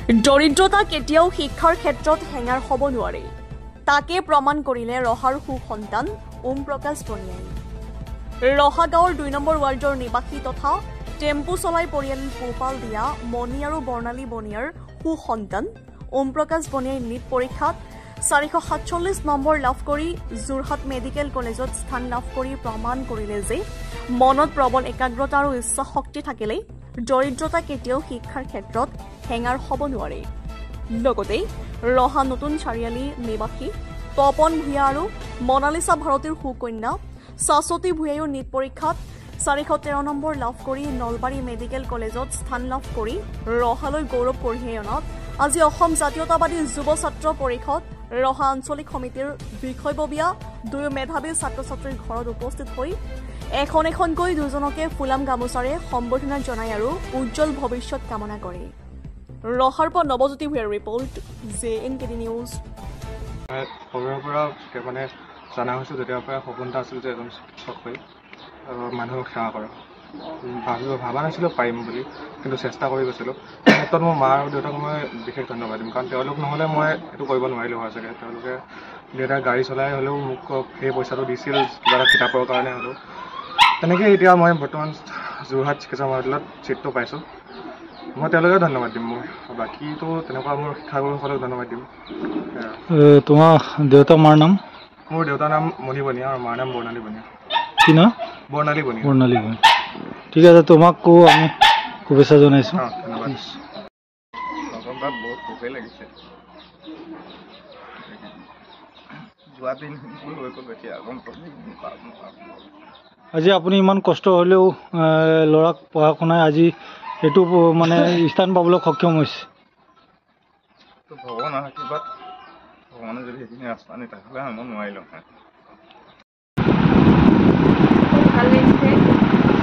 দৰিদ্ৰতা কেতিয়াও শিক্ষাৰ ক্ষেত্ৰত হেঙাৰ হ'ব নোৱাৰে। তাকে প্ৰমাণ কৰিলে ৰহাৰ সুসন্তান ওম প্ৰকাশ বনিয়াই। ৰহা গাঁৱৰ ২ নম্বৰ ৱাৰ্ডৰ নিবাসী তথা টেম্পু চলাই পৰিয়াল পোহপাল দিয়া মণি আৰু বৰ্ণালী বনিয়াৰ সুসন্তান ওম প্ৰকাশ বনিয়াই নীট পৰীক্ষাত ৪৪৭ নম্বৰ লাভ কৰি যোৰহাট মেডিকেল কলেজত স্থান লাভ কৰি প্ৰমাণ কৰিলে যে মনত প্ৰবল একাগ্ৰতা আৰু ইচ্ছা শক্তি থাকিলেই দৰিদ্ৰতা কেতিয়াও শিক্ষাৰ ক্ষেত্ৰত হেঙাৰ হ'ব নোৱাৰে। লগতে ৰহা নতুন চাৰিআলি নিবাসী তপন ভূঞা আৰু মনালিছা ভাৰতীৰ সুকন্যা শাশ্বতী ভূঞায়ো নীট পৰীক্ষাত ৪১৩ নম্বৰ লাভ কৰি নলবাৰী মেডিকেল কলেজত স্থান লাভ কৰি ৰহালৈ গৌৰৱ কঢ়িয়াই অনাত আজি অসম জাতীয়তাবাদী যুৱ ছাত্ৰ পৰিষদ ৰহা আঞ্চলিক সমিতিৰ বিষয়ববীয়া ২ মেধাৱী ছাত্ৰ ছাত্ৰীৰ ঘৰত উপস্থিত হৈ এখনকৈ দুজনকে ফুলাম গামোচাৰে সম্বৰ্ধনা জনাই আৰু উজ্জ্বল ভৱিষ্যত কামনা কৰে। ৰহাৰ পৰা নৱজ্যোতি ভূঞাৰ ৰিপৰ্ট JNKD নিউজ। সৰুৰে পৰা মানে জনা হৈছোঁ যেতিয়াৰ পৰা সপোন এটা আছিল যে এজন চিকিৎসক হৈ মানুহক সেৱা কৰা। ভাবা নাছিলোঁ পাৰিম বুলি, কিন্তু চেষ্টা কৰি গৈছিলোঁ। ক্ষেত্ৰত মোৰ মা আৰু দেউতাক মই বিশেষ ধন্যবাদ দিম, কাৰণ তেওঁলোক নহ'লে মই এইটো কৰিব নোৱাৰিলোঁ হয় চাগে। তেওঁলোকে দেউতাই গাড়ী চলাই হ'লেও মোক সেই পইচাটো দিছিল কিবা এটা কিতাপৰ কাৰণে হ'লেও। তেনেকৈ এতিয়া মই বৰ্তমান যোৰহাট চিকিৎসা মহাবিদ্যালয়ত ছিটটো পাইছোঁ। মই তেওঁলোকে ধন্যবাদ দিম। মোৰ বাকীটো তেনেকুৱা মোৰ শিক্ষাগুৰুসকলক ধন্যবাদ দিম। তোমাৰ দেউতা মাৰ নাম? মোৰ দেউতাৰ নাম মণি বনিয়া আৰু মাৰ নাম বৰ্ণালী বনিয়া। কি নাম? বৰ্ণালী বনিয়া। বৰ্ণালী বনিয়া। ঠিক আছে, তোমাকো আমি শুভেচ্ছা জনাইছোঁ। ধন্যবাদ। বহুত সুখেই লাগিছে। আজি আপুনি ইমান কষ্ট হ'লেও ল'ৰাক পঢ়া শুনাই আজি এইটো মানে স্থান পাবলৈ সক্ষম হৈছে। ভগৱানৰ আশীৰ্বাদ, ভগৱানে যদি সেইখিনি ৰাস্তা আনি তেতিয়াহ'লে মই নোৱাৰিলোঁ হয়। ভাল লাগিছে,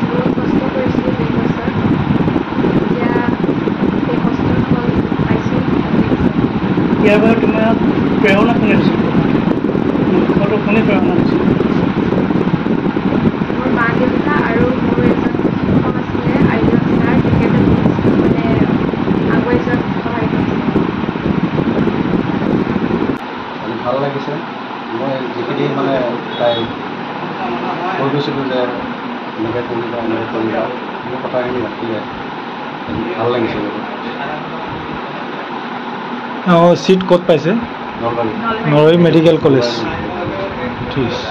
বহুত কষ্ট কৰিছিলোঁ 2 বছৰ, এতিয়া সেই কষ্টৰ ফল পাইছোঁ। ইয়াৰ বাবে তোমাৰ প্ৰেৰণা কোনে দিছিল? কোনে প্ৰেৰণা দিছিল? মোৰ মা দেউতা আৰু মোৰ এজন শিক্ষক আছিলে আইজন ছাৰ, তেখেতে মানে আগুৱাই যোৱাত সহায় কৰিছিলে। ভাল লাগিছে। মই যিখিনি মানে তাই কৈ গৈছিলোঁ যে এনেকৈ কৰিবা সেই কথাখিনি ৰাখিলে ভাল লাগিছে। চিট ক'ত পাইছে? Nalbari medical college. ঠিক আছে।